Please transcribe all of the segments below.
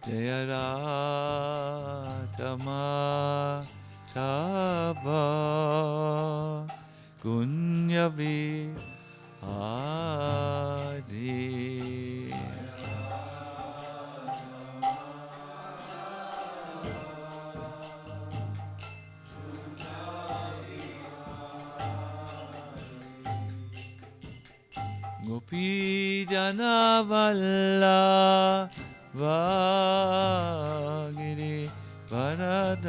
Jaya Radha Madhava Kunyavi Hari Gopi Jana Vallabha Giri Varadari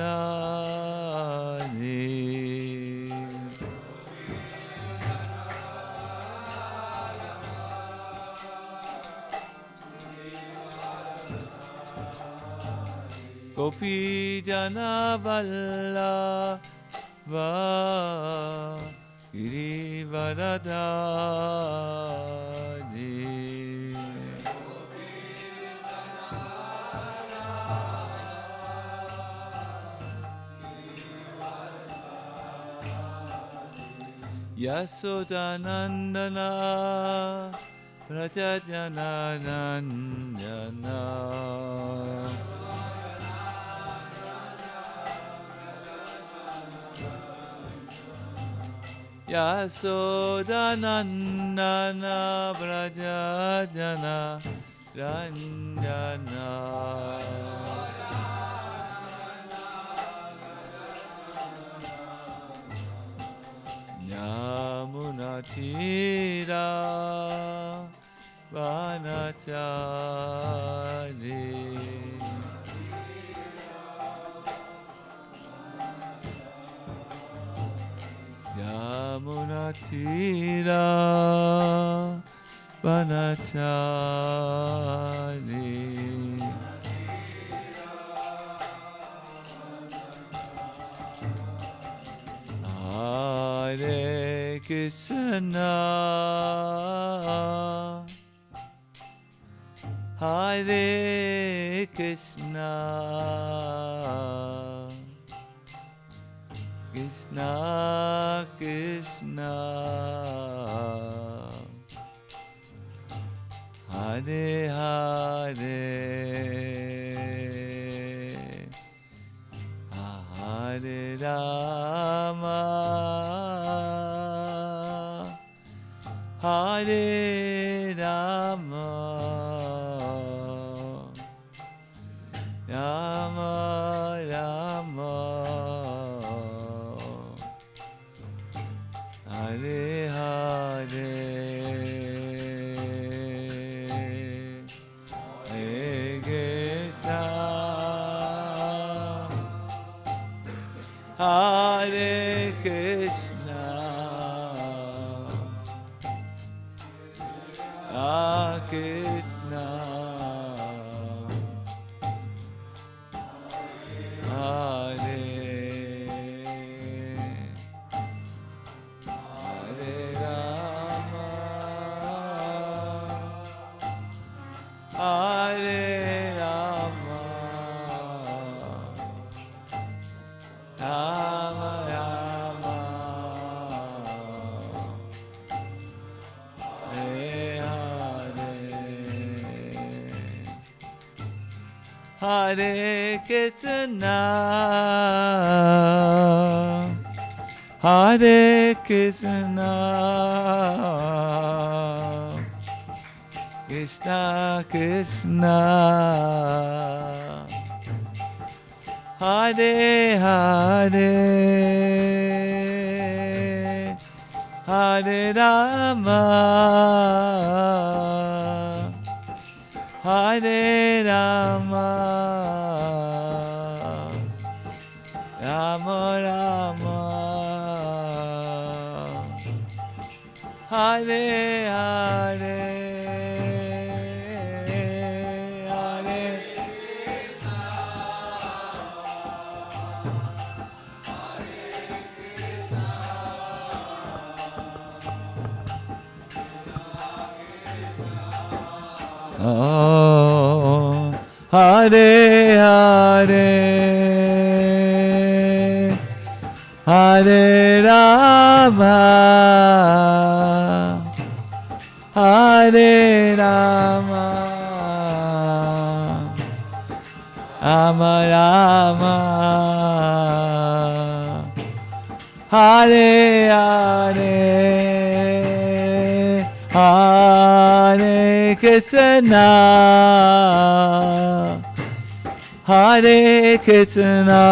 Gopi Jana Vallabha Giri Varadari Yasodanandana Rajajananandana Yasodanandana Vrajajana Ranjana Yamunatira Vanachari Yamunatira Vanachari Hare Krishna Hare Krishna Krishna Krishna Hare Hare Hare Rama Hare Rama Rama Rama Hare Hare Hare Krishna Hare Krishna Hare Hare Rama Hare Rama Rama Rama Hare Krishna Hare Krishna Krishna Krishna Hare Hare Hare Rama Hare Rama Rama Rama Hare Hare Hare Om Hare Hare Hare Rama Hare Rama Rama Rama Hare Hare Hare Krishna Hare Krishna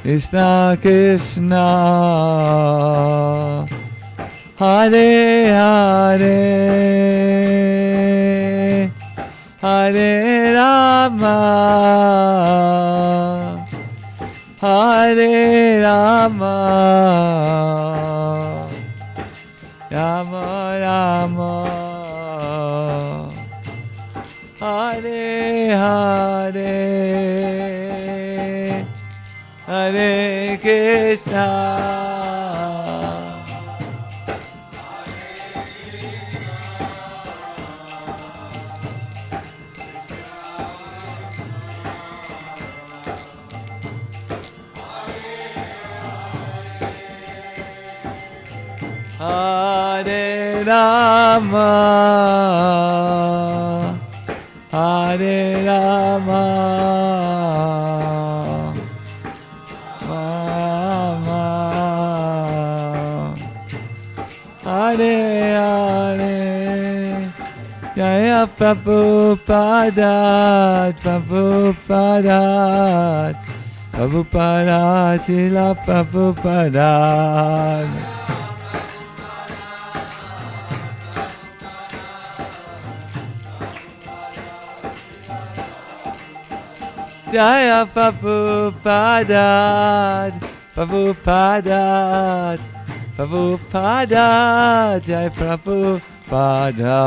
Krishna Krishna Hare Hare Hare Rama Hare Rama Rama Rama Hare Hare Hare Krishna Hare Rama Hare Rama Rama Hare Hare Jaya Prabhupada Prabhupada Prabhupada Srila Prabhupada Jaya Prabhupada, Prabhupada, Prabhupada, Jaya Prabhupada.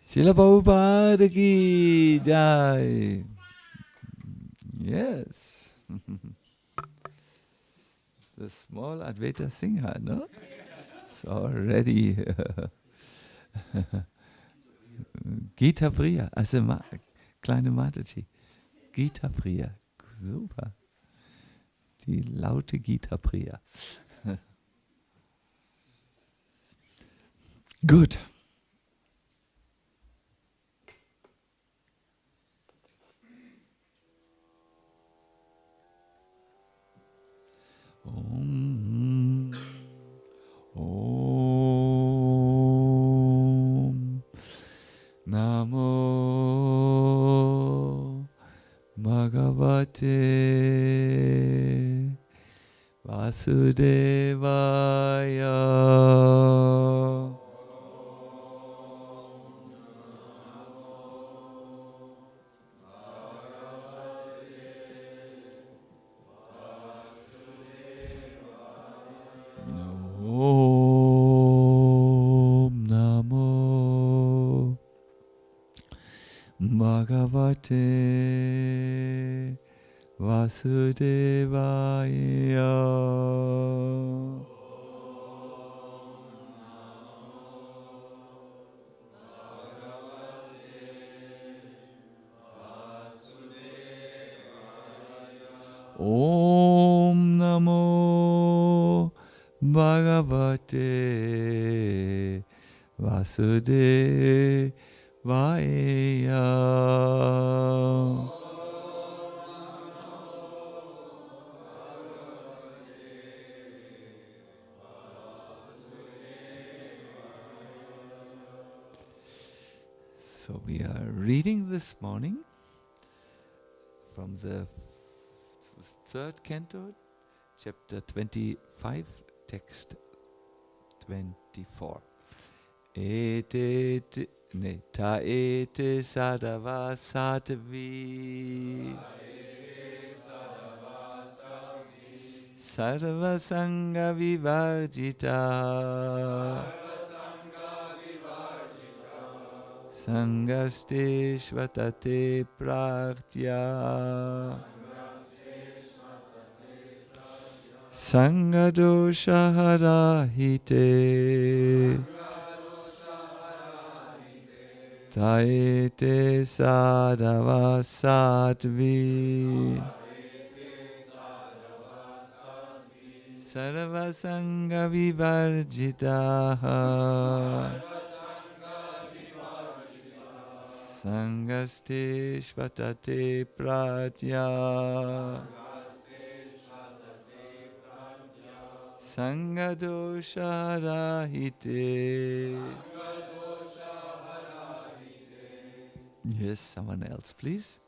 Srila Prabhupada ki Jai. Yes. The small Advaita singer, no? It's already Gita Priya, also kleine Mataji. Gita Priya, super. Die laute Gita Priya. Gut. Om Namo Bhagavate Vasudevaya. Om Namo Bhagavate Vasudevaya. Om Namo Bhagavate Vasudevaya. So we are reading this morning from the third canto, chapter 25, text 24. Ta ete sadava satvi sarva sangha vivarjita Sangaste shvatate praktya. Sangadosha harahite. Taete sadhava sattvi. Sarvasanga vivarjitaha. Sangaste shvatate pratya. Sangadosha rahite. Yes, someone else, please.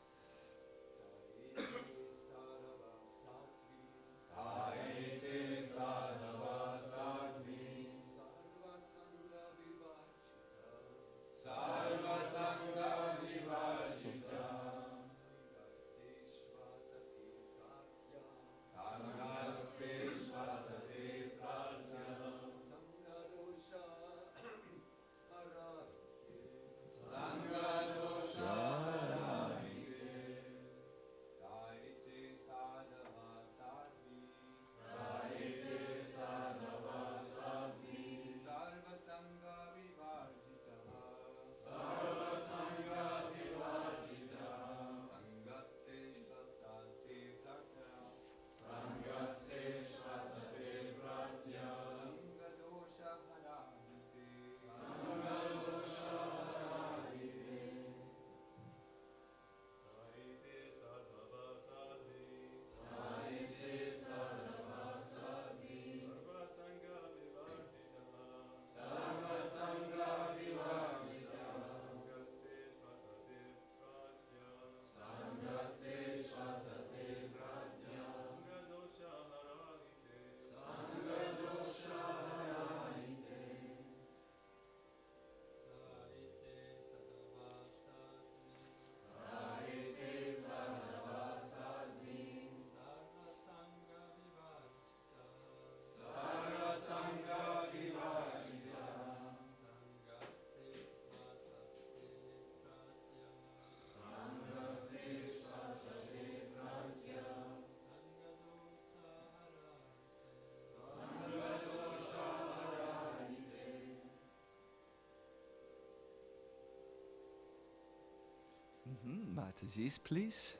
Mataji's, please.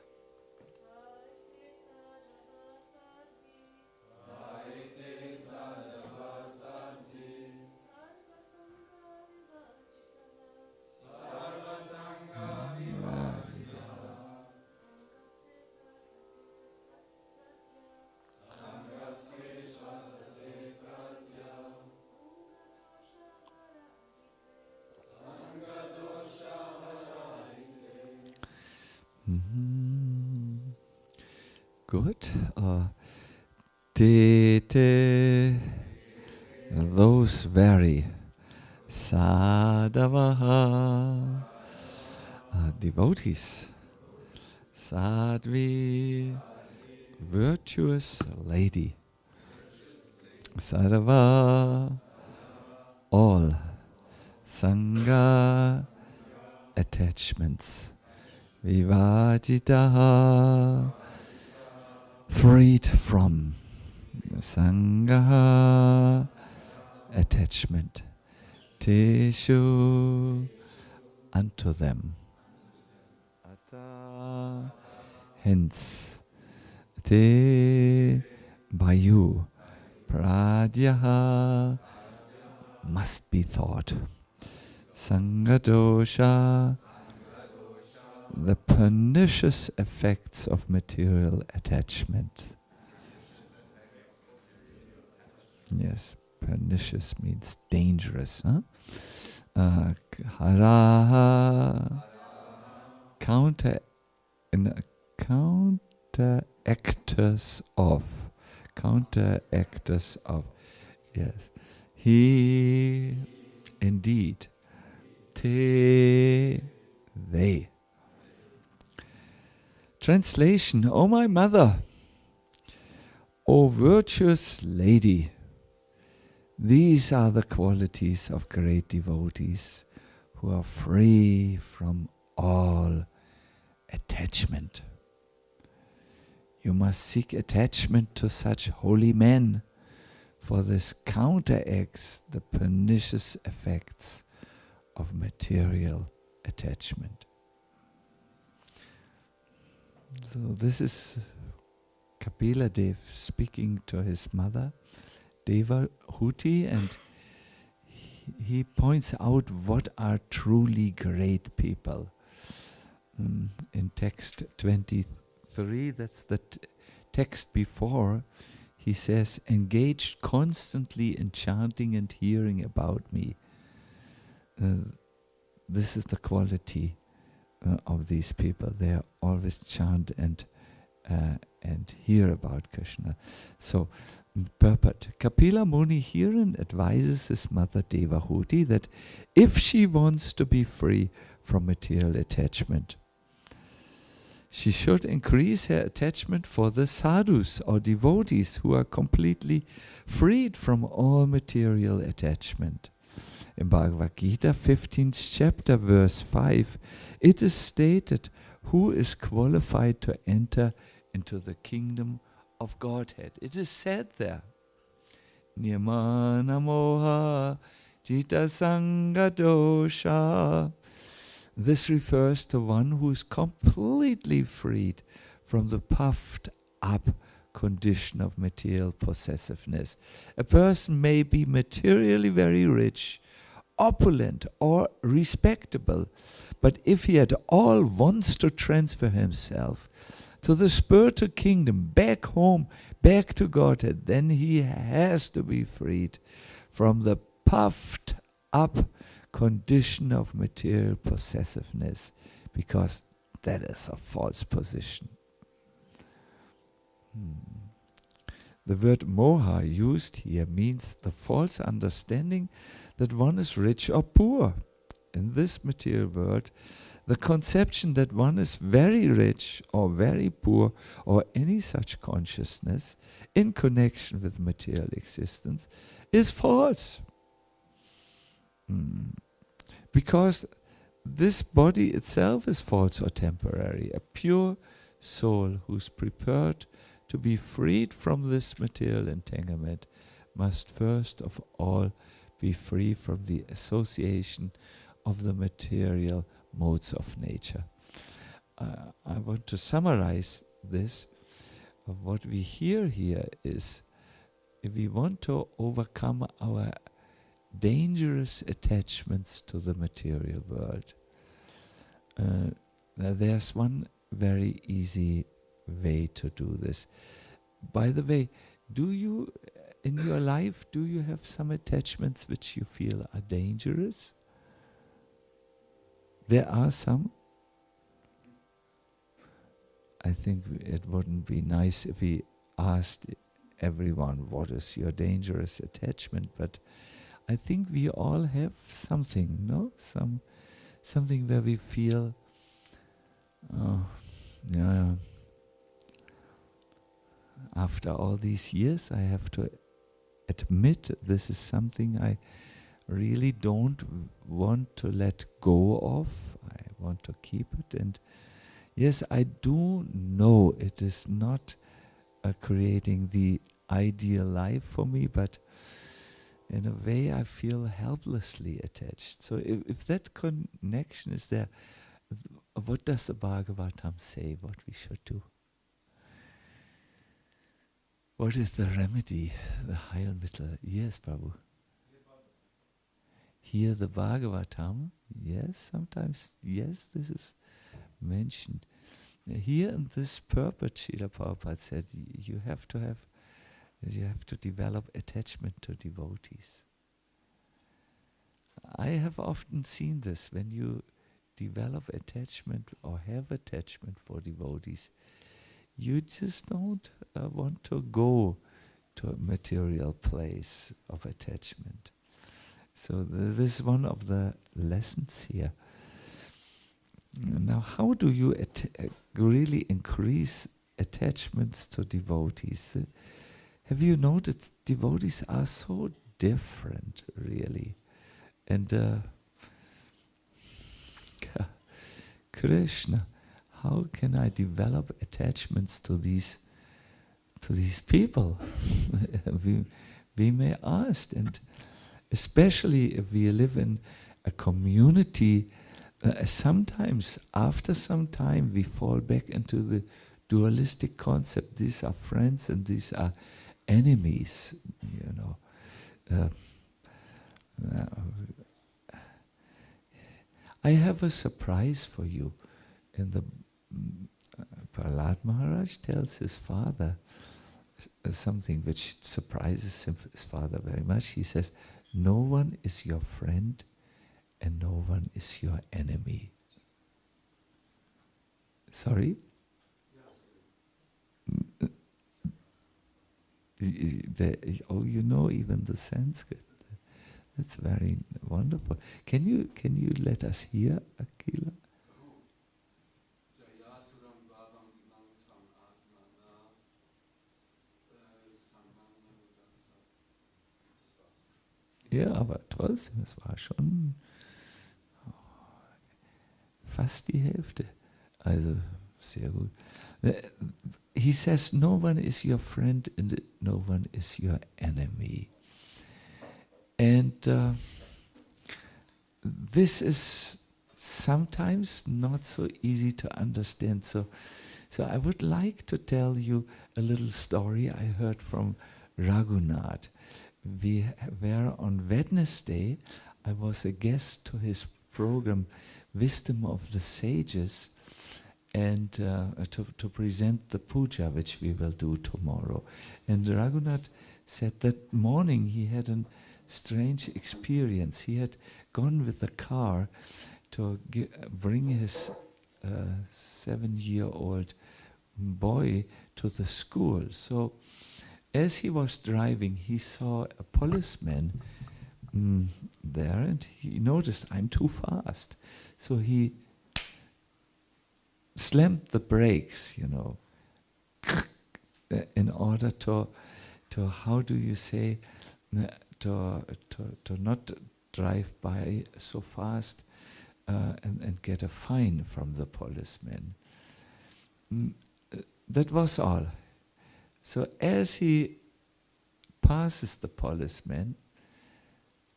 Good. Tete, those very sadhavaha, devotees, sadhvi, virtuous lady, sadhava, all sangha attachments, vivajitaha, freed from sangha attachment, teshu unto them, atta hence, te by you, pradyaha must be thought, sangadosha the pernicious effects of material attachment. Yes, pernicious means dangerous. Haraha, counteractors of. Yes, he indeed. Te, they. Translation, O my mother, O virtuous lady, these are the qualities of great devotees who are free from all attachment. You must seek attachment to such holy men, for this counteracts the pernicious effects of material attachment. So this is Kapila Dev speaking to his mother, Devahuti, and he points out what are truly great people. In text 23, that's the text before, he says, engaged constantly in chanting and hearing about me. This is the quality of these people. They always chant and hear about Krishna. So, purport. Kapila Muni herein advises his mother Devahuti that if she wants to be free from material attachment, she should increase her attachment for the sadhus or devotees who are completely freed from all material attachment. In Bhagavad Gita, 15th chapter, verse 5, it is stated, who is qualified to enter into the kingdom of Godhead. It is said there, Nirmana moha jita sanga dosha. This refers to one who is completely freed from the puffed up condition of material possessiveness. A person may be materially very rich, opulent or respectable, but if he at all wants to transfer himself to the spiritual kingdom, back home, back to Godhead, then he has to be freed from the puffed up condition of material possessiveness, because that is a false position. The word moha used here means the false understanding that one is rich or poor. In this material world, the conception that one is very rich or very poor, or any such consciousness in connection with material existence, is false. Because this body itself is false or temporary. A pure soul who's prepared to be freed from this material entanglement must first of all be free from the association of the material modes of nature. I want to summarize this. What we hear here is, if we want to overcome our dangerous attachments to the material world, there's one very easy way to do this. By the way, do you, in your life, do you have some attachments which you feel are dangerous? There are some. I think it wouldn't be nice if we asked everyone, what is your dangerous attachment? But I think we all have something, no? Something where we feel, after all these years, I have to admit this is something I really don't want to let go of. I want to keep it. And yes, I do know it is not creating the ideal life for me, but in a way I feel helplessly attached. So if that connection is there, what does the Bhagavatam say what we should do? What is the remedy, the Heilmittel? Yes, Prabhu. Hear the Bhagavatam. Yes, sometimes, yes, this is mentioned. Here in this purport, Srila Prabhupada said, you have to develop attachment to devotees. I have often seen this. When you develop attachment or have attachment for devotees, you just don't want to go to a material place of attachment. So this is one of the lessons here. Now, how do you really increase attachments to devotees? Have you noticed devotees are so different, really? And Krishna, how can I develop attachments to these people? we may ask, and especially if we live in a community, sometimes after some time we fall back into the dualistic concept. These are friends and these are enemies, you know. I have a surprise for you. In the Prahlad Maharaj tells his father something which surprises his father very much. He says, "No one is your friend and no one is your enemy." Sorry? You know even the Sanskrit. That's very wonderful. Can you let us hear, Akila? Ja, aber trotzdem, es war schon fast die Hälfte. Also, sehr gut. He says, no one is your friend and no one is your enemy. And this is sometimes not so easy to understand. So I would like to tell you a little story I heard from Raghunath. We were on Wednesday. I was a guest to his program, Wisdom of the Sages, and to present the puja, which we will do tomorrow. And Raghunath said that morning he had a strange experience. He had gone with the car to bring his 7-year-old boy to the school. So as he was driving, he saw a policeman there, and he noticed, I'm too fast. So he slammed the brakes, you know, in order to how do you say, to not drive by so fast and get a fine from the policeman. That was all. So as he passes the policeman,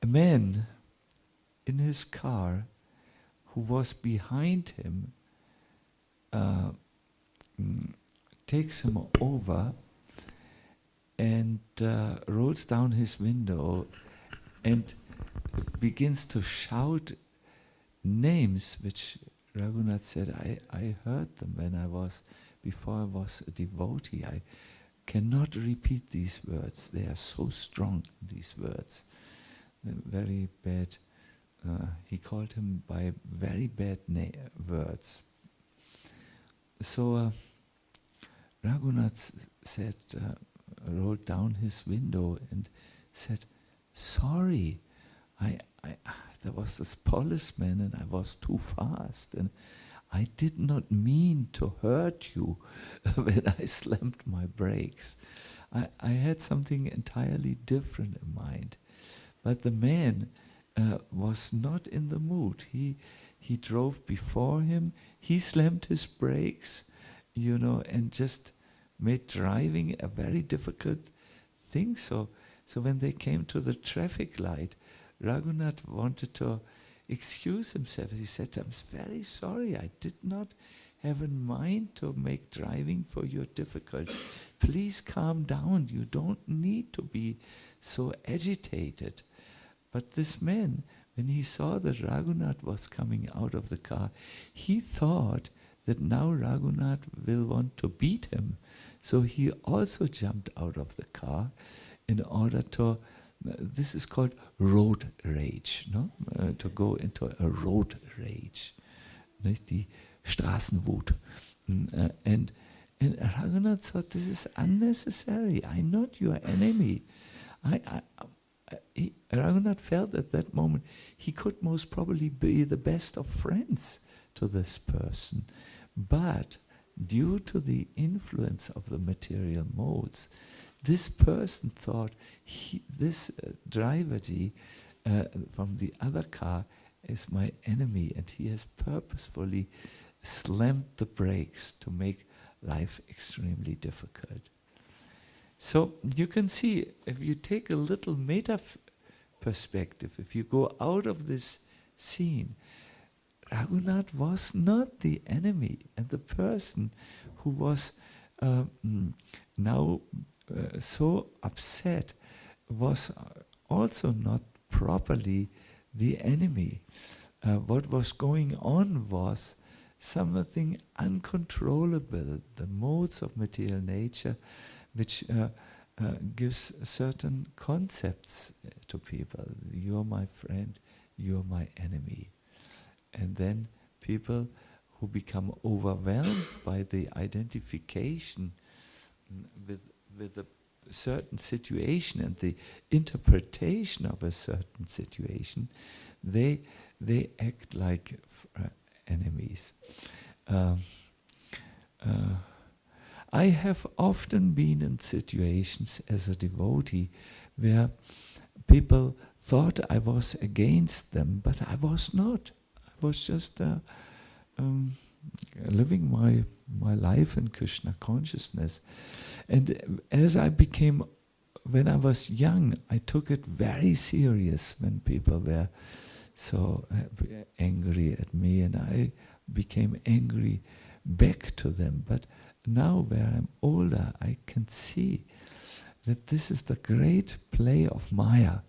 a man in his car who was behind him takes him over and rolls down his window and begins to shout names which Raghunath said, I heard them before I was a devotee. I cannot repeat these words. They are so strong, these words. They're very bad. He called him by very bad words. So Raghunath said, rolled down his window and said, sorry, there was this policeman and I was too fast and I did not mean to hurt you when I slammed my brakes. I had something entirely different in mind. But the man was not in the mood. He drove before him, he slammed his brakes, you know, and just made driving a very difficult thing. So when they came to the traffic light, Raghunath wanted to excuse himself. He said, I'm very sorry, I did not have in mind to make driving for you difficult. Please calm down, you don't need to be so agitated. But this man, when he saw that Raghunath was coming out of the car, he thought that now Raghunath will want to beat him. So he also jumped out of the car in order to, this is called road rage, no? To go into a road rage, nicht? Die Straßenwut. And Raghunath thought, this is unnecessary. I'm not your enemy. Raghunath felt at that moment he could most probably be the best of friends to this person. But due to the influence of the material modes, this person thought this driver-ji from the other car is my enemy, and he has purposefully slammed the brakes to make life extremely difficult. So you can see, if you take a little meta perspective, if you go out of this scene, Raghunath was not the enemy, and the person who was now so upset was also not properly the enemy. What was going on was something uncontrollable, the modes of material nature, which gives certain concepts to people. You're my friend, you're my enemy. And then people who become overwhelmed by the identification with a certain situation and the interpretation of a certain situation, they act like enemies. I have often been in situations as a devotee where people thought I was against them, but I was not. I was just living my life in Krishna consciousness. And as I became, when I was young, I took it very serious when people were so angry at me, and I became angry back to them. But now, where I'm older, I can see that this is the great play of Maya,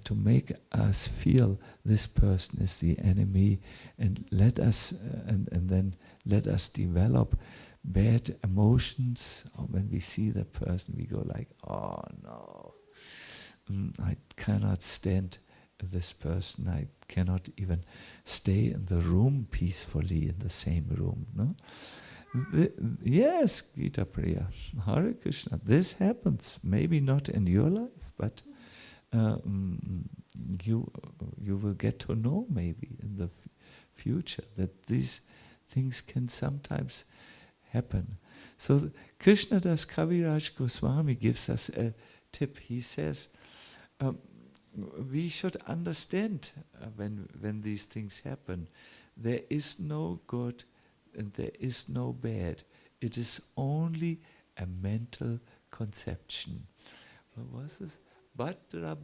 to make us feel this person is the enemy, and let us and then let us develop bad emotions. Or when we see the person, we go like, oh no, I cannot stand this person. I cannot even stay in the room peacefully, in the same room. No. Yes, Gita Priya, Hare Krishna. This happens. Maybe not in your life, but you will get to know maybe in the future that these things can sometimes happen. So Krishna Das Kaviraj Goswami gives us a tip. He says we should understand when these things happen, there is no good and there is no bad. It is only a mental conception. What was this? Batra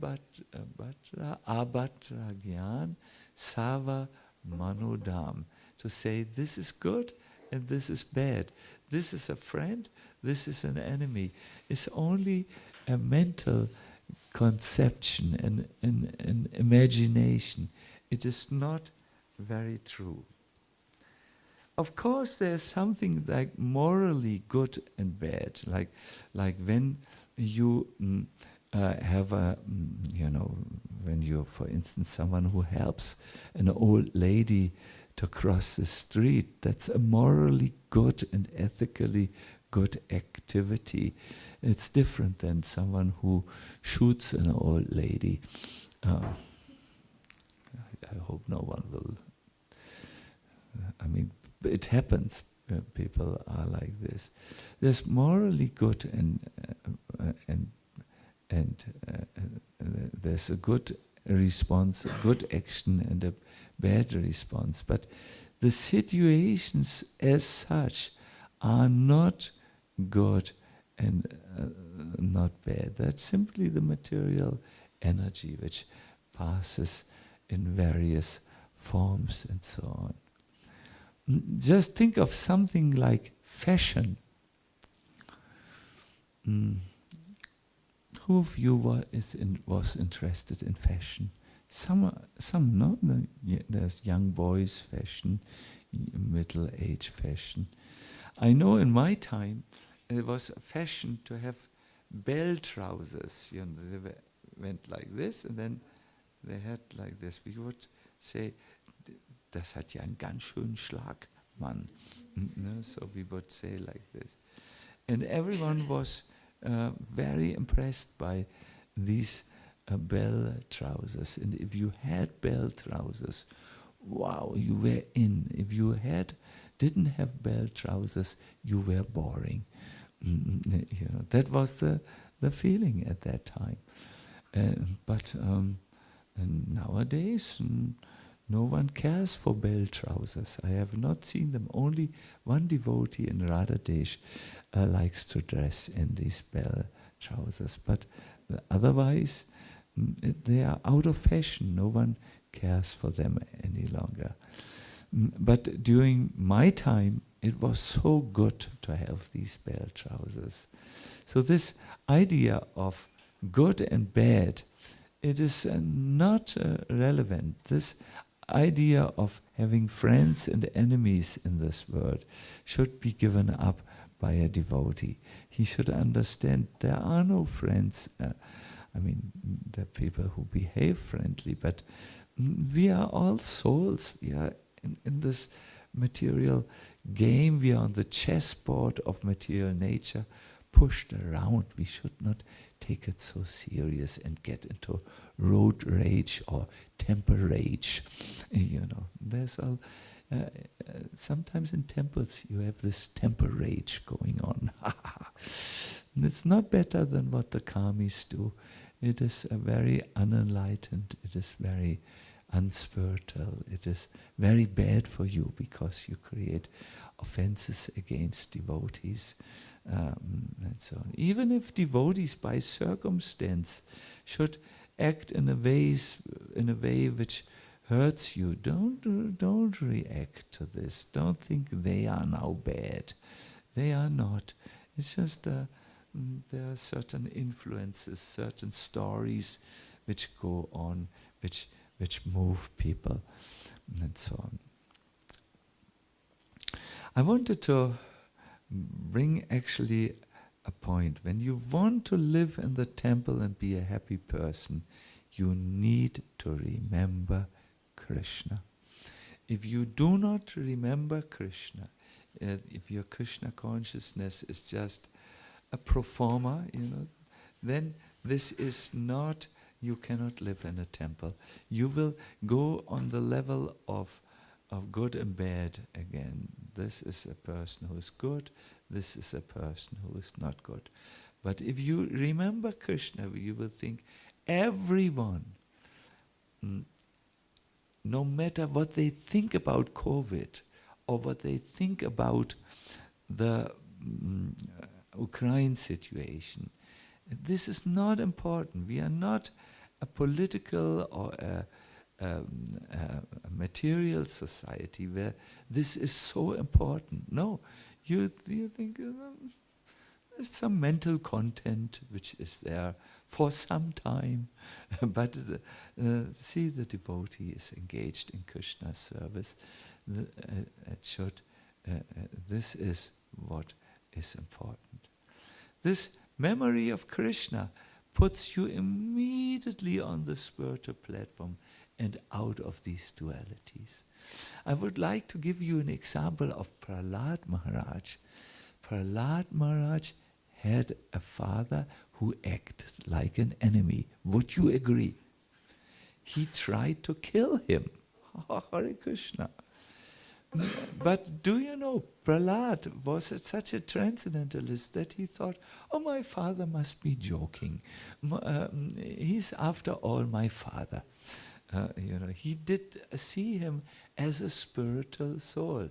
abatra gyan sava manodam. To say this is good and this is bad. This is a friend, this is an enemy. It's only a mental conception and an imagination. It is not very true. Of course, there's something like morally good and bad, like when you have a, when you're, for instance, someone who helps an old lady to cross the street, that's a morally good and ethically good activity. It's different than someone who shoots an old lady. I hope no one will. It happens. People are like this. There's morally good and there's a good response, a good action, and a bad response. But the situations as such are not good and not bad. That's simply the material energy which passes in various forms and so on. Just think of something like fashion. Who of you was interested in fashion? Some not. There's young boys fashion, middle-age fashion. I know in my time it was a fashion to have bell trousers. They went like this, and then they had like this. We would say, das hat ja einen ganz schönen Schlag, Mann. So we would say like this. And everyone was very impressed by these bell trousers. And if you had bell trousers, wow, you were in. If you didn't have bell trousers, you were boring. That was the feeling at that time. But nowadays, No one cares for bell trousers. I have not seen them. Only one devotee in Radhadesh likes to dress in these bell trousers. But otherwise, they are out of fashion. No one cares for them any longer. But during my time, it was so good to have these bell trousers. So this idea of good and bad, it is not relevant. This idea of having friends and enemies in this world should be given up by a devotee. He should understand there are no friends. I mean, there are people who behave friendly, but we are all souls. We are in this material game. We are on the chessboard of material nature, pushed around. We should not take it so serious and get into road rage or temper rage. There's all. Sometimes in temples you have this temper rage going on. And it's not better than what the karmis do. It is very unenlightened. It is very unspiritual. It is very bad for you because you create offenses against devotees. And so on. Even if devotees by circumstance should act in a way which hurts you, don't react to this. Don't think they are now bad. They are not. It's just there are certain influences, certain stories which go on, which move people, and so on. I wanted to bring actually a point. When you want to live in the temple and be a happy person, you need to remember Krishna. If you do not remember Krishna, if your Krishna consciousness is just a pro forma, then this is not, you cannot live in a temple. You will go on the level of good and bad again. This is a person who is good, this is a person who is not good. But if you remember Krishna, you will think everyone, no matter what they think about COVID or what they think about the Ukraine situation, this is not important. We are not a political or a material society where this is so important. No, you think there's some mental content which is there for some time, but see, the devotee is engaged in Krishna's service. This is what is important. This memory of Krishna puts you immediately on the spiritual platform and out of these dualities. I would like to give you an example of Prahlad Maharaj. Prahlad Maharaj had a father who acted like an enemy. Would you agree? He tried to kill him. Hare Krishna. But do you know, Prahlad was such a transcendentalist that he thought, oh, my father must be joking. He's after all my father. He did see him as a spiritual soul.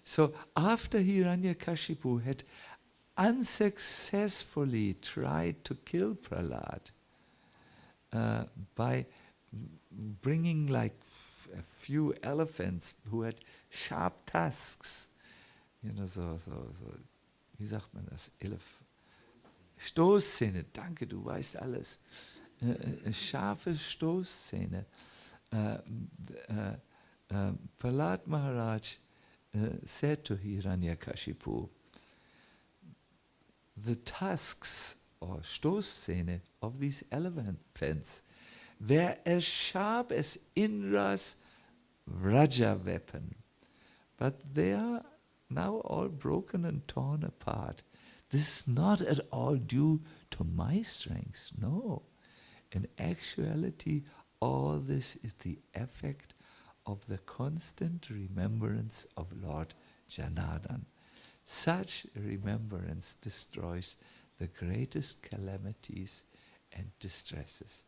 So after Hiranyakashipu had unsuccessfully tried to kill Prahlad by bringing like a few elephants who had sharp tusks, wie sagt man das? Stoßzähne, danke, du weißt alles. Scharfe Stoßzähne. Prahlad Maharaj said to Hiranyakashipu, the tusks or Stoßzähne of these elephants were as sharp as Indra's Raja weapon, but they are now all broken and torn apart. This is not at all due to my strength, no. In actuality, all this is the effect of the constant remembrance of Lord Janardhan. Such remembrance destroys the greatest calamities and distresses.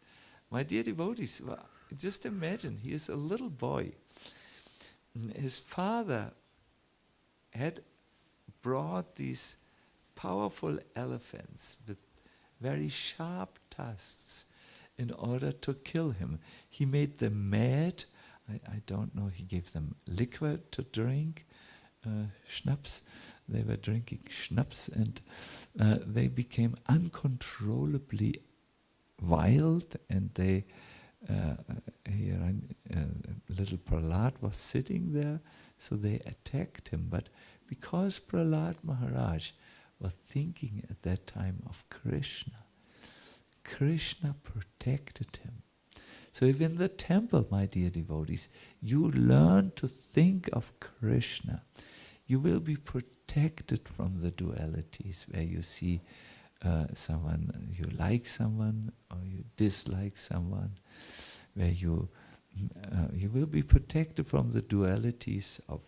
My dear devotees, just imagine, he is a little boy. His father had brought these powerful elephants with very sharp tusks in order to kill him. He made them mad. I don't know, he gave them liquid to drink, schnapps. They were drinking schnapps, and they became uncontrollably wild, and they little Prahlad was sitting there, so they attacked him. But because Prahlad Maharaj was thinking at that time of Krishna, Krishna protected him. So if in the temple, my dear devotees, you learn to think of Krishna, you will be protected from the dualities where you see someone, you like someone or you dislike someone, where you will be protected from the dualities of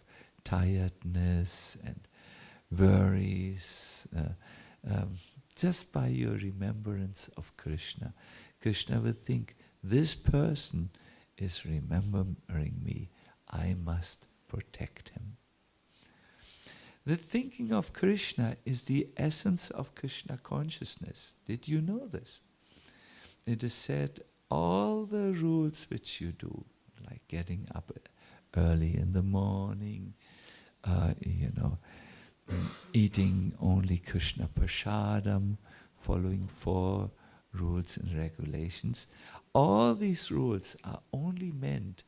tiredness and worries, just by your remembrance of Krishna. Krishna will think, this person is remembering me, I must protect him. The thinking of Krishna is the essence of Krishna consciousness. Did you know this? It is said all the rules which you do, like getting up early in the morning, eating only Krishna prasadam, following 4 rules and regulations, all these rules are only meant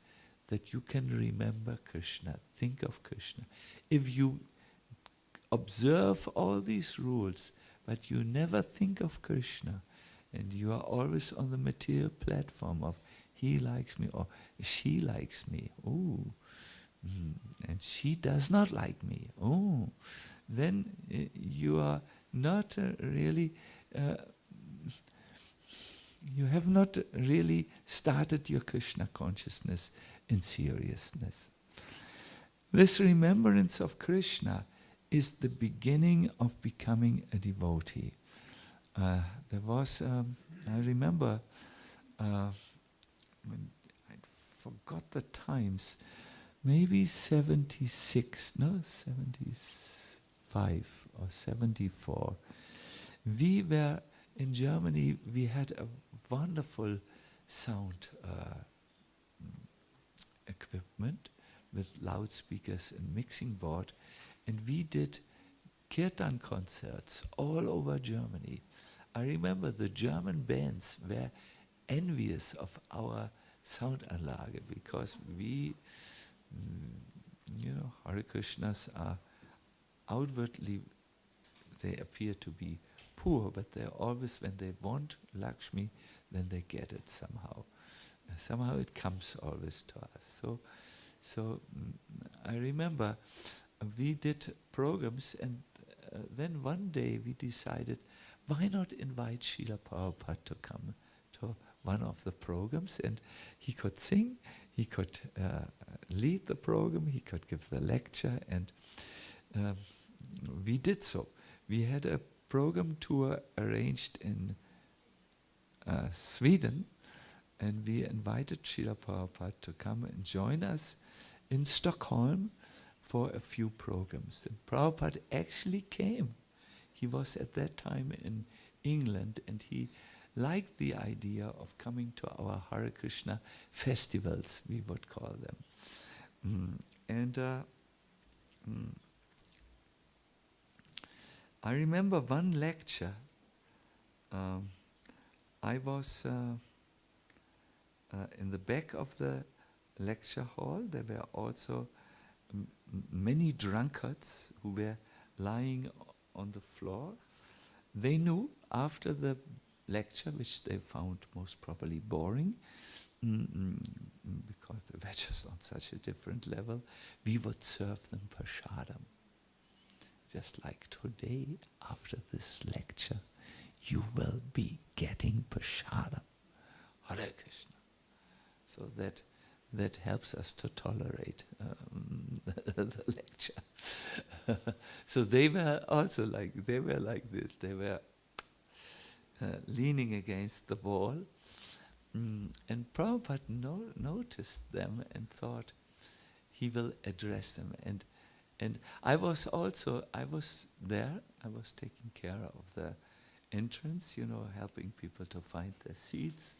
that you can remember Krishna, think of Krishna. If you observe all these rules, but you never think of Krishna, and you are always on the material platform of he likes me or she likes me, and she does not like me, then you are not really, you have not really started your Krishna consciousness in seriousness. This remembrance of Krishna is the beginning of becoming a devotee. There was, I remember, when I forgot the times, maybe 75 or 74. We were in Germany, we had a wonderful sound equipment with loudspeakers and mixing board, and we did kirtan concerts all over Germany. I remember the German bands were envious of our Soundanlage because we, Hare Krishnas are outwardly, they appear to be poor, but they're always, when they want Lakshmi, then they get it somehow. Somehow it comes always to us. So I remember we did programs, and then one day we decided, why not invite Srila Prabhupada to come to one of the programs, and he could sing, he could lead the program, he could give the lecture, and we did so. We had a program tour arranged in Sweden, and we invited Srila Prabhupada to come and join us in Stockholm for a few programs. And Prabhupada actually came. He was at that time in England, and he liked the idea of coming to our Hare Krishna festivals, we would call them. I remember one lecture. I was in the back of the lecture hall. There were also many drunkards who were lying on the floor. They knew after the lecture, which they found most probably boring, because they were just on such a different level, we would serve them prasadam. Just like today, after this lecture, you will be getting prasadam. Hare Krishna. So that helps us to tolerate the lecture. So they were also like this. They were leaning against the wall, and Prabhupada noticed them and thought he will address them. And I was there, I was taking care of the entrance, helping people to find their seats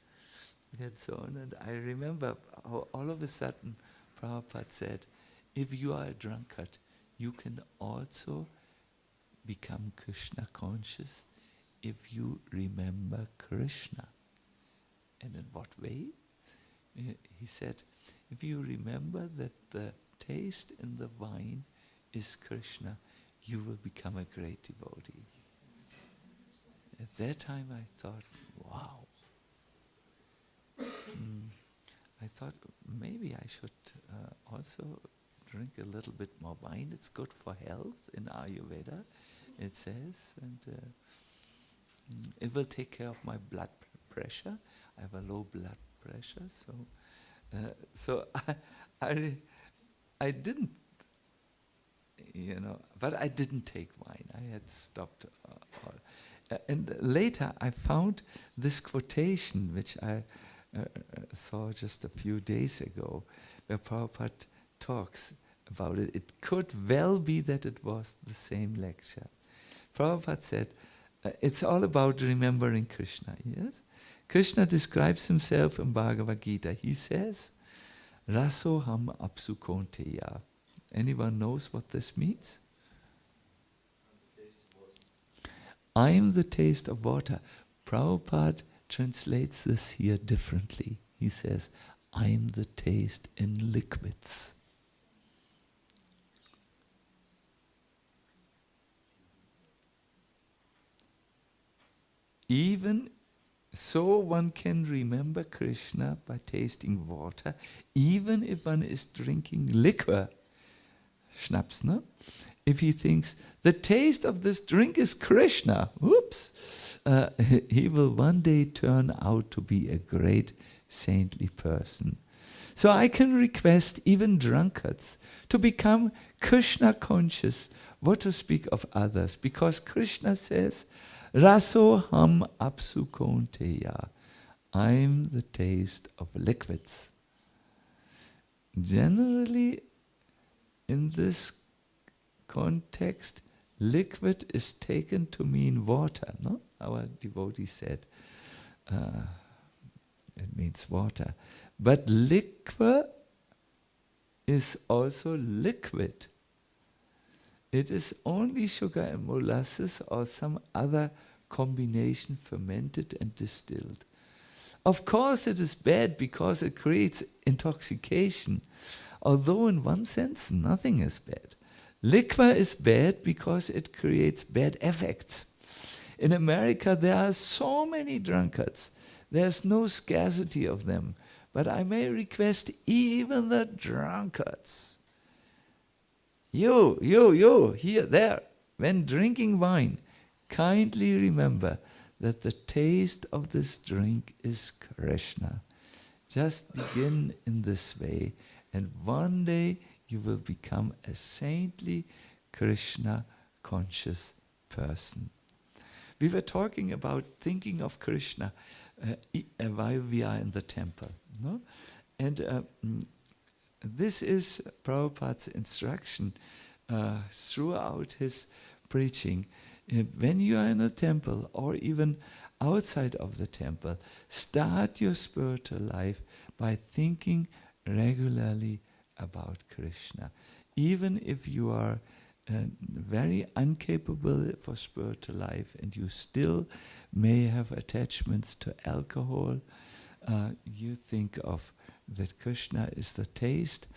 and so on. And I remember how all of a sudden Prabhupada said, if you are a drunkard, you can also become Krishna conscious if you remember Krishna. And in what way? He said, if you remember that the taste in the wine is Krishna, you will become a great devotee. At that time I thought, wow. I thought maybe I should also drink a little bit more wine. It's good for health in Ayurveda, it says, and it will take care of my blood pressure. I have a low blood pressure, so I didn't, but I didn't take wine. I had stopped all. And later I found this quotation, which I saw just a few days ago, where Prabhupada talks about it. It could well be that it was the same lecture. Prabhupada said, it's all about remembering Krishna, yes? Krishna describes himself in Bhagavad Gita. He says, Rasoham apsukonteya. Anyone knows what this means? I am the taste of water. Prabhupada translates this here differently. He says, I am the taste in liquids. Even so, one can remember Krishna by tasting water, even if one is drinking liquor, schnapps, no? If he thinks, the taste of this drink is Krishna, whoops, he will one day turn out to be a great saintly person. So I can request even drunkards to become Krishna conscious, what to speak of others, because Krishna says, Raso ham apsu konteya. I'm the taste of liquids. Generally, in this context, liquid is taken to mean water. No? Our devotee said it means water. But liquor is also liquid. It is only sugar and molasses or some other combination fermented and distilled. Of course it is bad because it creates intoxication, although in one sense nothing is bad. Liquor is bad because it creates bad effects. In America there are so many drunkards. There's no scarcity of them. But I may request even the drunkards. You, here, there, when drinking wine, kindly remember that the taste of this drink is Krishna. Just begin in this way, and one day you will become a saintly, Krishna-conscious person. We were talking about thinking of Krishna while we are in the temple. No? And this is Prabhupada's instruction throughout his preaching. When you are in a temple or even outside of the temple, start your spiritual life by thinking regularly about Krishna. Even if you are very incapable for spiritual life and you still may have attachments to alcohol, you think of that Krishna is the taste,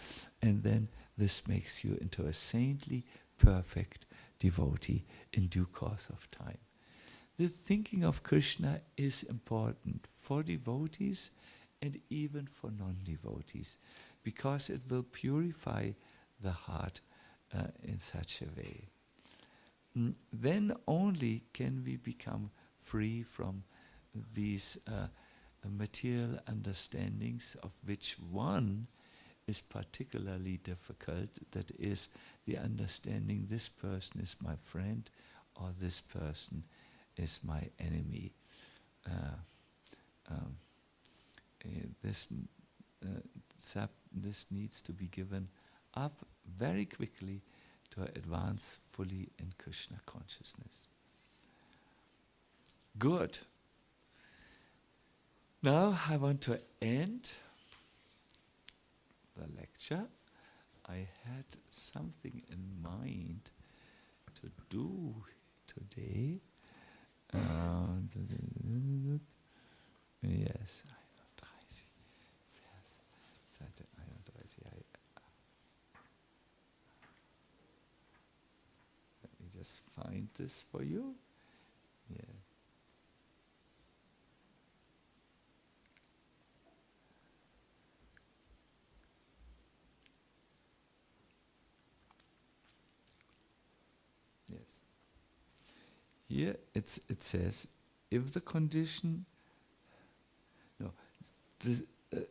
and then this makes you into a saintly, perfect devotee in due course of time. The thinking of Krishna is important for devotees and even for non-devotees, because it will purify the heart in such a way. Then only can we become free from these material understandings, of which one is particularly difficult, that is the understanding this person is my friend or this person is my enemy. this needs to be given up very quickly to advance fully in Krishna consciousness. Good. Now I want to end the lecture. I had something in mind to do today. Yes, 31, Vers, Seite 31. Let me just find this for you. Yeah. Yes. Here it says, if the condition,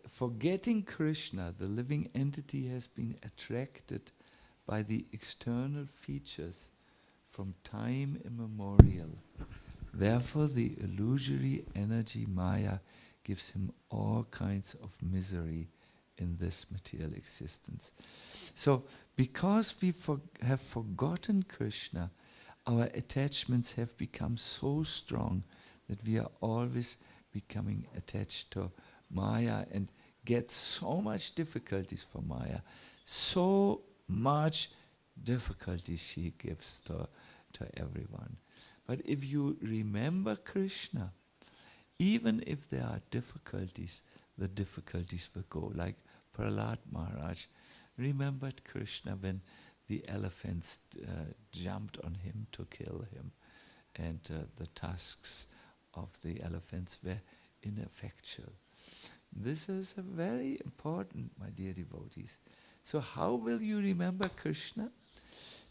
forgetting Krishna, the living entity has been attracted by the external features from time immemorial. Therefore, the illusory energy Maya gives him all kinds of misery in this material existence. So, because we have forgotten Krishna, our attachments have become so strong that we are always becoming attached to Maya and get so much difficulties for Maya. So much difficulties she gives to everyone. But if you remember Krishna, even if there are difficulties, the difficulties will go. Like Prahlad Maharaj remembered Krishna when the elephants jumped on him to kill him, and the tusks of the elephants were ineffectual. This is very important, my dear devotees. So how will you remember Krishna?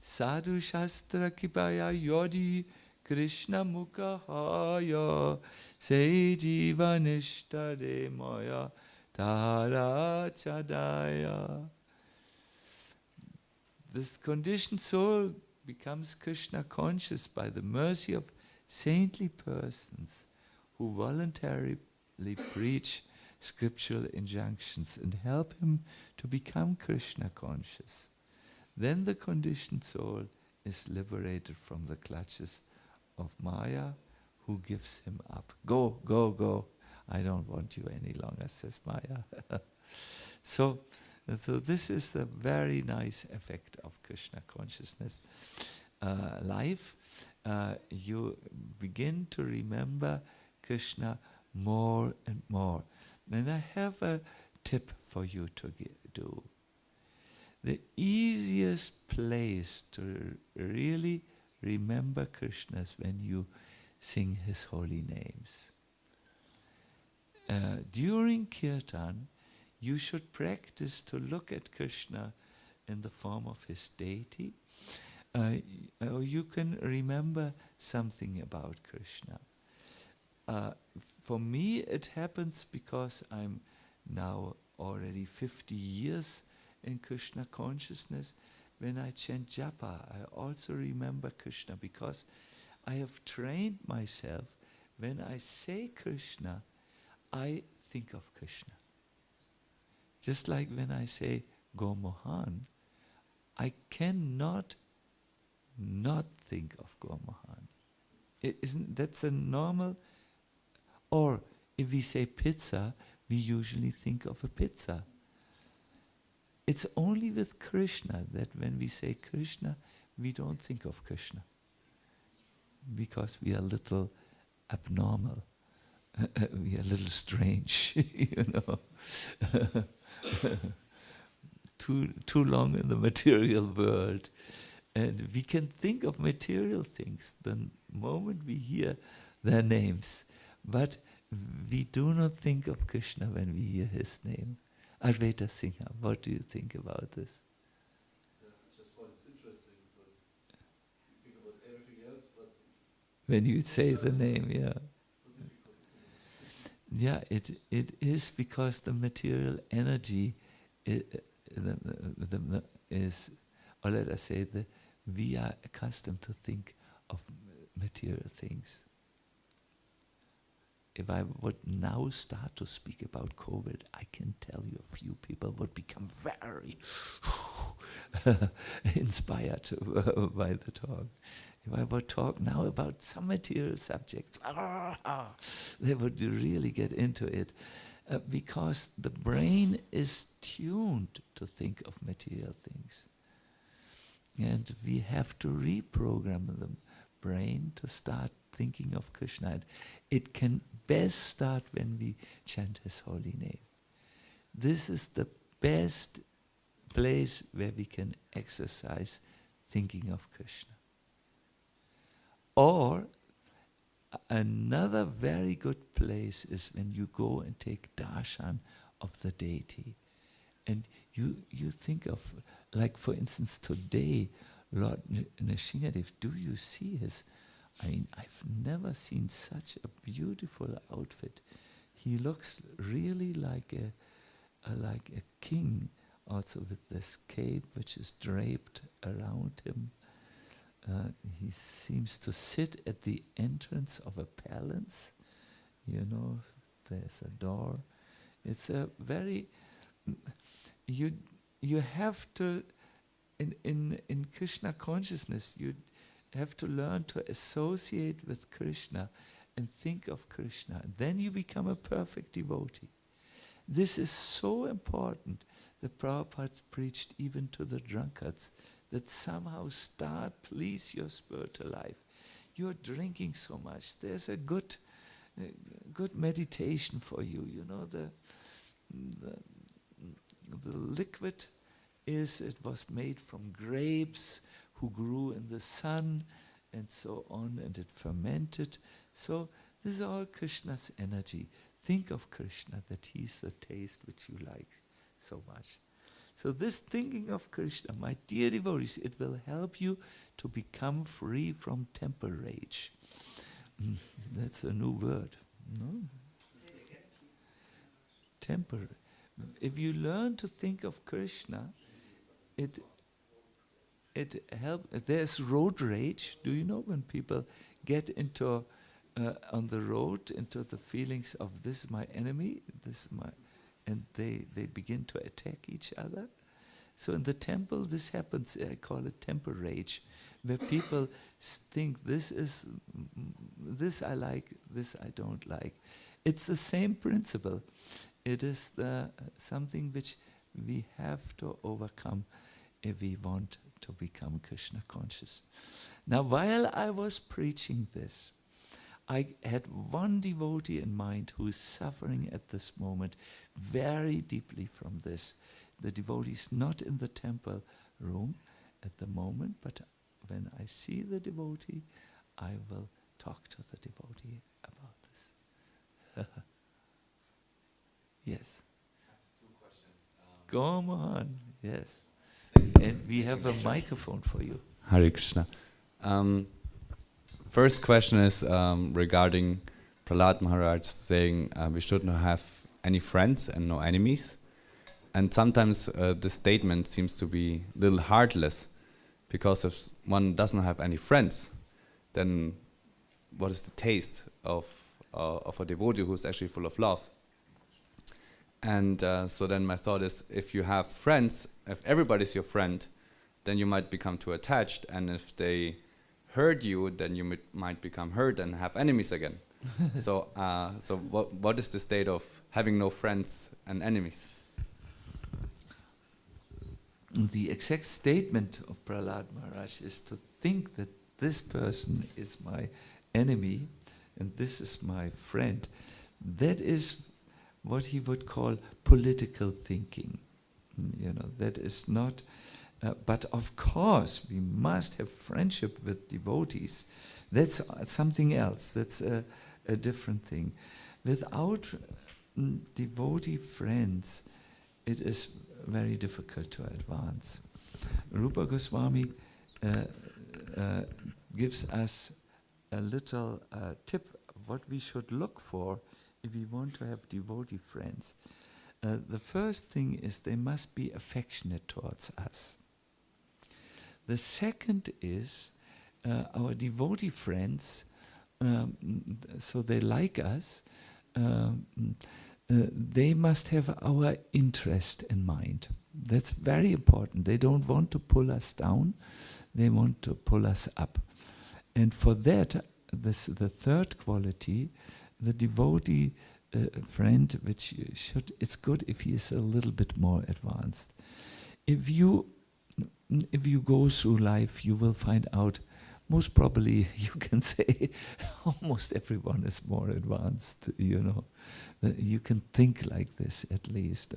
Sadhu Shastra Kipaya Yodi Krishna Mukha Haya Se Jiva Nishtare Maya Tara Chadaya. This conditioned soul becomes Krishna conscious by the mercy of saintly persons who voluntarily preach scriptural injunctions and help him to become Krishna conscious. Then the conditioned soul is liberated from the clutches of Maya, who gives him up. Go, go, go. I don't want you any longer, says Maya. So this is the very nice effect of Krishna consciousness life. You begin to remember Krishna more and more. And I have a tip for you to do. The easiest place to really remember Krishna is when you sing his holy names. During Kirtan, you should practice to look at Krishna in the form of his deity. Or you can remember something about Krishna. For me, it happens because I'm now already 50 years in Krishna consciousness. When I chant japa, I also remember Krishna because I have trained myself. When I say Krishna, I think of Krishna. Just like when I say Go Mohan, I cannot not think of Go Mohan. That's a normal. Or if we say pizza, we usually think of a pizza. It's only with Krishna that when we say Krishna, we don't think of Krishna. Because we are a little abnormal. We are a little strange, you know. Too long in the material world. And we can think of material things the moment we hear their names. But we do not think of Krishna when we hear his name. Advaita Singha, what do you think about this? Yeah, I just find it interesting because you think about everything else, but when you say the name, yeah. So difficult. Yeah, it is because the material energy is, or let us say, we are accustomed to think of material things. if I would now start to speak about COVID, I can tell you a few people would become very inspired by the talk. If I would talk now about some material subjects, they would really get into it. Because the brain is tuned to think of material things. And we have to reprogram the brain to start thinking of Krishna. And it can best start when we chant His holy name. This is the best place where we can exercise thinking of Krishna. Or another very good place is when you go and take darshan of the deity. And you think of, like for instance today, Lord Nrsimhadev, do you see his, I mean, I've never seen such a beautiful outfit. He looks really like a king, also with this cape which is draped around him. He seems to sit at the entrance of a palace. You know, there's a door. It's a very, you have to, in Krishna consciousness, you have to learn to associate with Krishna and think of Krishna. Then you become a perfect devotee. This is so important that Prabhupada preached even to the drunkards, that somehow start, please, your spiritual life. You're drinking so much. There's a good meditation for you. You know, the liquid it was made from grapes who grew in the sun and so on, and it fermented. So this is all Krishna's energy. Think of Krishna, that He's the taste which you like so much. So this thinking of Krishna, my dear devotees, it will help you to become free from temper rage. That's a new word. No? Temper. If you learn to think of Krishna, it helps. There's road rage. Do you know when people get into on the road into the feelings of this is my enemy, this is my, and they begin to attack each other. So in the temple this happens, I call it temper rage, where people think this I like, this I don't like. It's the same principle. It is something which we have to overcome if we want to become Krishna conscious. Now while I was preaching this, I had one devotee in mind who is suffering at this moment very deeply from this. The devotee is not in the temple room at the moment, but when I see the devotee, I will talk to the devotee about this. Yes. I have two questions. Go on, yes. And we have a microphone for you. Hare Krishna. First question is regarding Prahlad Maharaj saying we should not have any friends and no enemies. And sometimes this statement seems to be a little heartless, because if one doesn't have any friends, then what is the taste of a devotee who is actually full of love? And so then my thought is, if you have friends, if everybody's your friend, then you might become too attached, and if they hurt you, then you might become hurt and have enemies again. So what is the state of having no friends and enemies? The exact statement of Prahlad Maharaj is to think that this person is my enemy and this is my friend. That is what he would call political thinking. You know, that is not, but of course we must have friendship with devotees. That's something else, that's a different thing. Without devotee friends, it is very difficult to advance. Rupa Goswami gives us a little tip what we should look for if we want to have devotee friends. The first thing is they must be affectionate towards us. The second is our devotee friends, so they like us, they must have our interest in mind. That's very important. They don't want to pull us down, they want to pull us up. And for that, the third quality, the devotee friend, which it's good if he is a little bit more advanced. If you go through life, you will find out, most probably you can say almost everyone is more advanced, you know. You can think like this at least.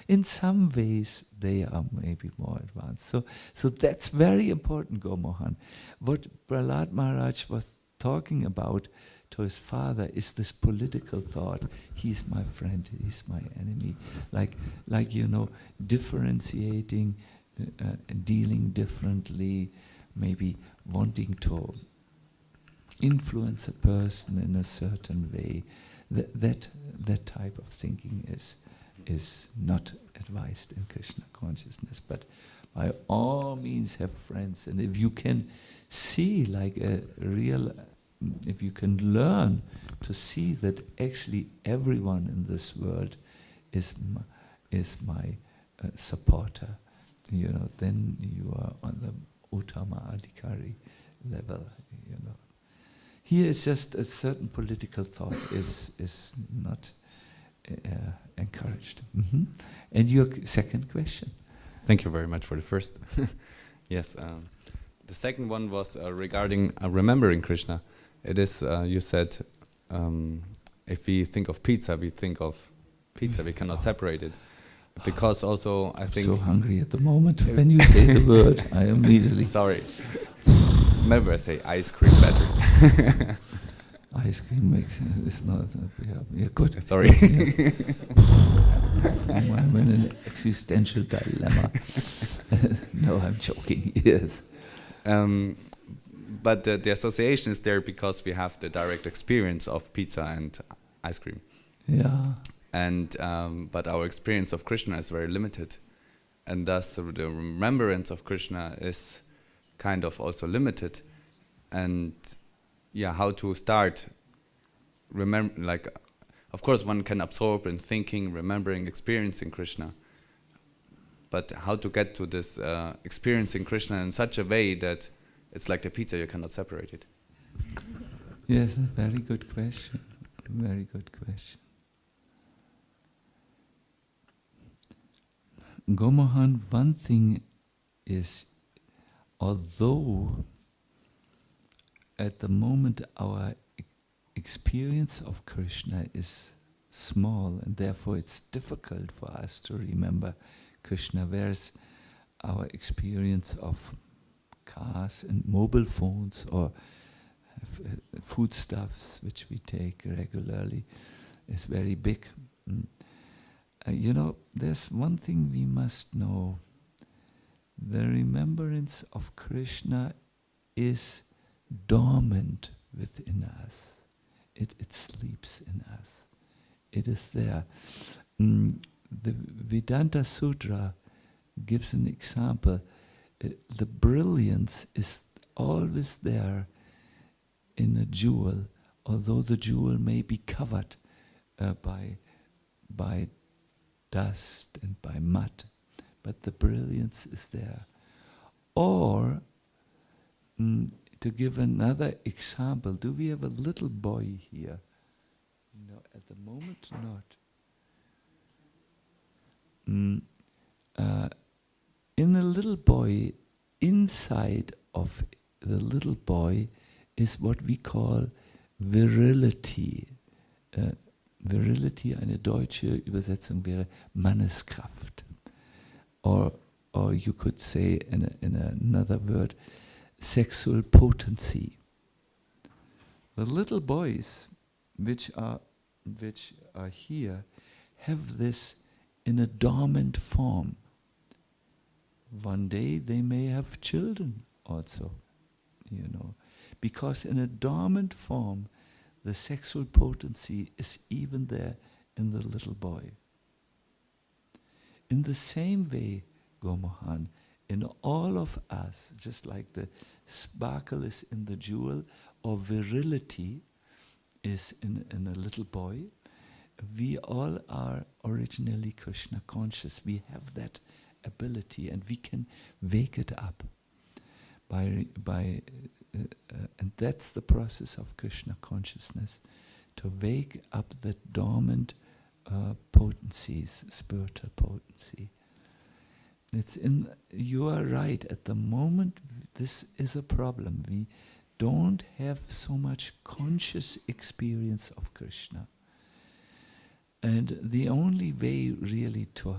In some ways they are maybe more advanced. So that's very important, Gomohan. What Prahlad Maharaj was talking about to his father is this political thought. He's my friend, he's my enemy. Like you know, differentiating, dealing differently, maybe wanting to influence a person in a certain way. That type of thinking is not advised in Krishna consciousness. But by all means have friends. And if you can see like a real, if you can learn to see that actually everyone in this world is my supporter, you know, then you are on the Uttama Adhikari level, you know. Here it's just a certain political thought is not encouraged. Mm-hmm. And your second question? Thank you very much for the first. Yes, the second one was regarding remembering Krishna. It is, you said, if we think of pizza, we think of pizza, we cannot separate it. Because also, I think... I'm so hungry at the moment. When you say the word, I immediately... Sorry. Remember, I say ice cream better. Ice cream makes it's not. Yeah, good. Sorry. Yeah. I'm in an existential dilemma. No, I'm joking. Yes. But the association is there because we have the direct experience of pizza and ice cream. Yeah. And but our experience of Krishna is very limited, and thus the remembrance of Krishna is kind of also limited. And yeah, how to start remember, like, of course one can absorb in thinking, remembering, experiencing Krishna, but how to get to this experiencing Krishna in such a way that it's like the pizza, you cannot separate it. Yes, a very good question. Very good question. Gomohan, one thing is, although at the moment our experience of Krishna is small and therefore it's difficult for us to remember Krishna, whereas our experience of cars and mobile phones or foodstuffs which we take regularly is very big. You know, there's one thing we must know. The remembrance of Krishna is dormant within us. It sleeps in us. It is there. The Vedanta Sutra gives an example. The brilliance is always there in a jewel, although the jewel may be covered by dust and by mud, but the brilliance is there. Or, to give another example, do we have a little boy here? No, at the moment not. In a little boy, inside of the little boy is what we call virility. Virility, eine deutsche Übersetzung wäre Manneskraft. Or you could say in another word, sexual potency. The little boys which are here have this in a dormant form. One day they may have children also, you know, because in a dormant form the sexual potency is even there in the little boy. In the same way, Gomohan, in all of us, just like the sparkle is in the jewel, or virility is in a little boy, we all are originally Krishna conscious. We have that ability, and we can wake it up and that's the process of Krishna consciousness, to wake up the dormant potencies, spiritual potency. You are right. At the moment, this is a problem. We don't have so much conscious experience of Krishna. And the only way really to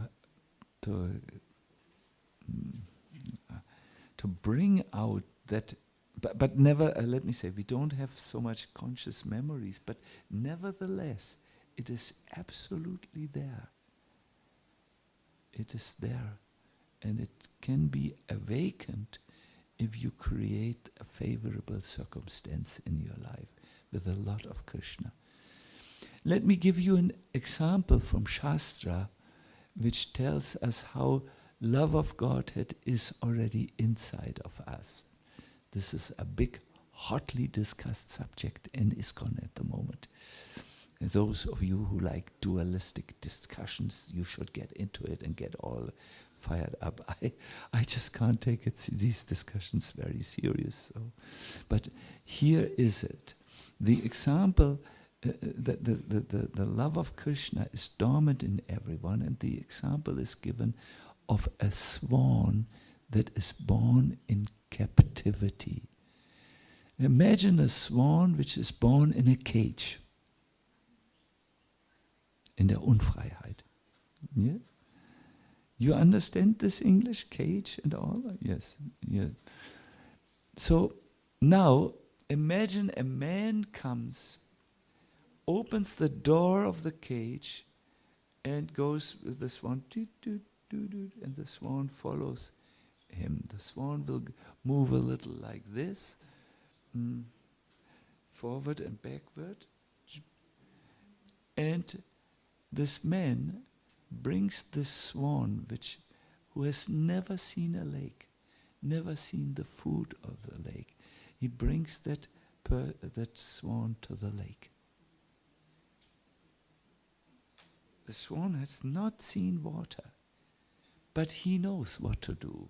bring out that, but never, let me say, we don't have so much conscious memories, but nevertheless, it is absolutely there. It is there. And it can be awakened if you create a favorable circumstance in your life with a lot of Krishna. Let me give you an example from Shastra, which tells us how love of Godhead is already inside of us. This is a big, hotly discussed subject in ISKCON at the moment. Those of you who like dualistic discussions, you should get into it and get all fired up. I just can't take these discussions very serious. So. But here is it. The example, the love of Krishna is dormant in everyone, and the example is given of a swan that is born in captivity. Imagine a swan which is born in a cage, in der Unfreiheit. Yeah? You understand this English, cage and all? Yes. Yeah. So now imagine a man comes, opens the door of the cage, and goes with the swan, and the swan follows him. The swan will move a little like this, forward and backward, and this man brings this swan, who has never seen a lake, never seen the food of the lake. He brings that swan to the lake. The swan has not seen water, but he knows what to do.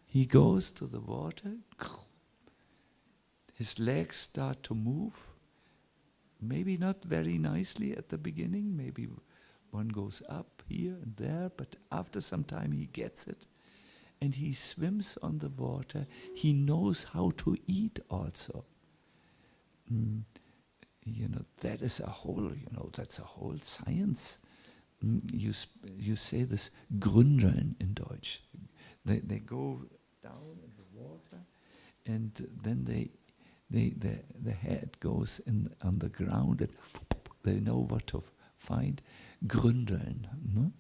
He goes to the water, his legs start to move, maybe not very nicely at the beginning, maybe one goes up here and there, but after some time he gets it, and he swims on the water. He knows how to eat also. That is a whole, that's a whole science. You say this gründeln in Deutsch. They go down in the water, and then the head goes on the ground, and they know what to find. Gründeln, no?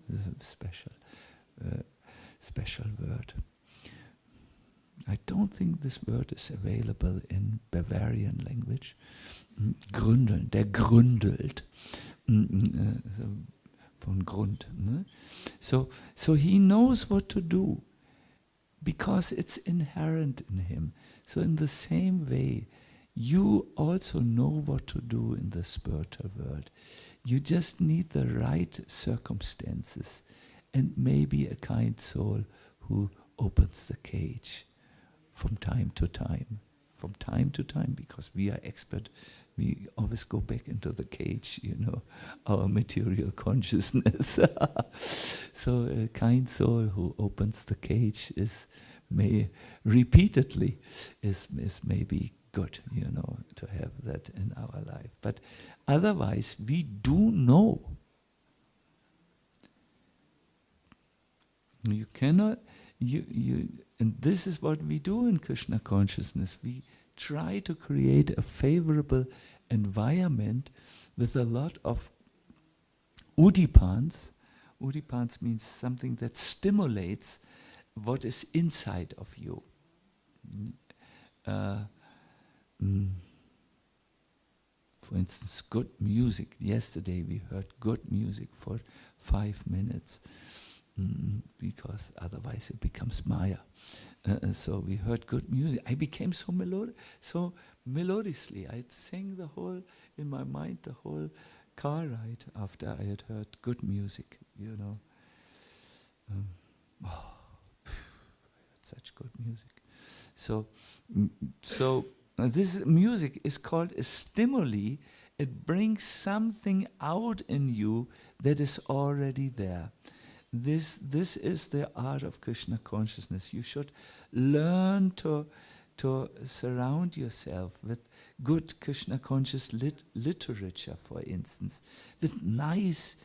Special word. I don't think this word is available in Bavarian language. Gründeln, der gründelt. Von Grund. Ne? So he knows what to do, because it's inherent in him. So in the same way, you also know what to do in the spiritual world. You just need the right circumstances, and maybe a kind soul who opens the cage from time to time. From time to time, because we are expert. We always go back into the cage, our material consciousness. So a kind soul who opens the cage repeatedly is maybe good, to have that in our life. But otherwise, we do know. You cannot, and this is what we do in Krishna consciousness. We try to create a favorable environment with a lot of udipans. Udipans means something that stimulates what is inside of you. For instance, good music. Yesterday we heard good music for 5 minutes, because otherwise it becomes Maya. So we heard good music. I became so melodiously. I'd sing in my mind the whole car ride after I had heard good music, you know. I heard such good music. So this music is called a stimuli. It brings something out in you that is already there. This is the art of Krishna consciousness. You should learn to surround yourself with good Krishna conscious literature, for instance, with nice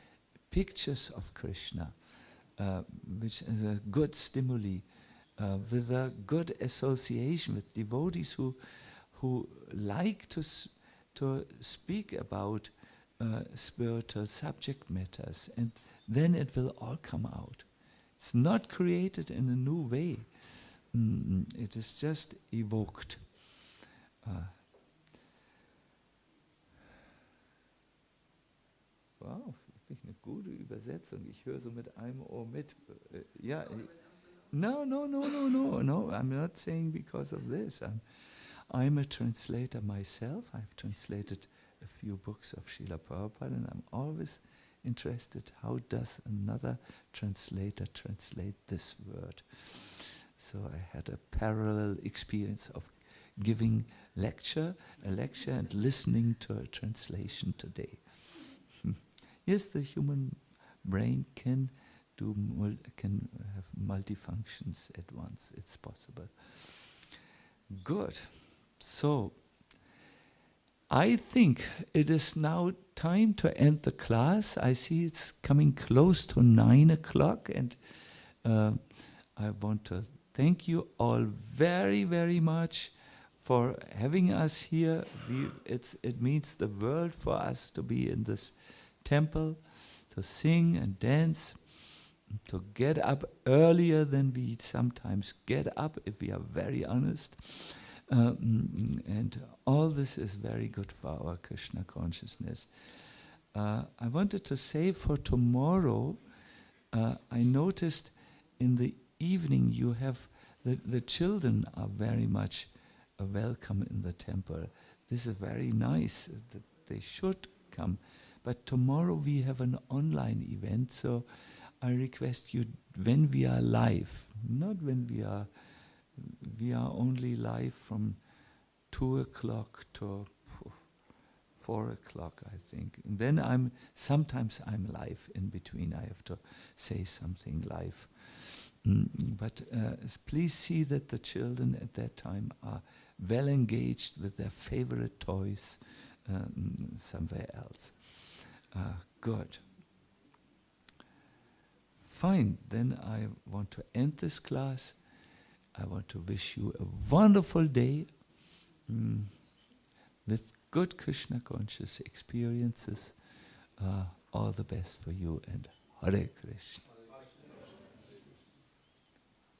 pictures of Krishna, which is a good stimuli, with a good association with devotees who like to speak about spiritual subject matters, and then it will all come out. It's not created in a new way. It is just evoked. Wow, wirklich eine gute Übersetzung. Ich höre so mit einem Ohr mit. Ja. No, I'm not saying because of this. I'm a translator myself. I've translated a few books of Srila Prabhupada, and I'm always interested, how does another translator translate this word? So I had a parallel experience of giving a lecture and listening to a translation today. Yes, the human brain can have multifunctions at once. It's possible. Good. So I think it is now time to end the class. I see it's coming close to 9 o'clock, and I want to thank you all very, very much for having us here. It means the world for us to be in this temple, to sing and dance, to get up earlier than we sometimes get up, if we are very honest. And all this is very good for our Krishna consciousness. I wanted to say for tomorrow, I noticed in the evening you have, the children are very much welcome in the temple. This is very nice, that they should come. But tomorrow we have an online event, so I request you, when we are live, not when we are only live from 2 o'clock to 4 o'clock, I think. And then sometimes I'm live in between. I have to say something live. But please see that the children at that time are well engaged with their favorite toys somewhere else. Good. Fine, then I want to end this class. I want to wish you a wonderful day with good Krishna conscious experiences. All the best for you, and Hare Krishna.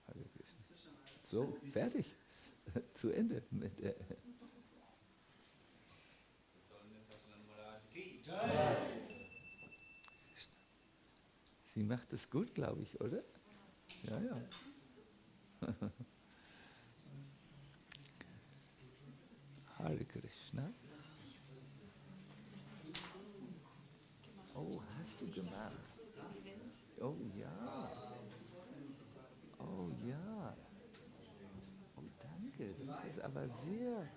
Hare Krishna. So, fertig. Zu Ende mit der. Sie macht es gut, glaube ich, oder? Ja, ja. Hare Krishna. Oh, hast du gemacht? Oh ja. Oh ja. Oh, danke. Das ist aber sehr...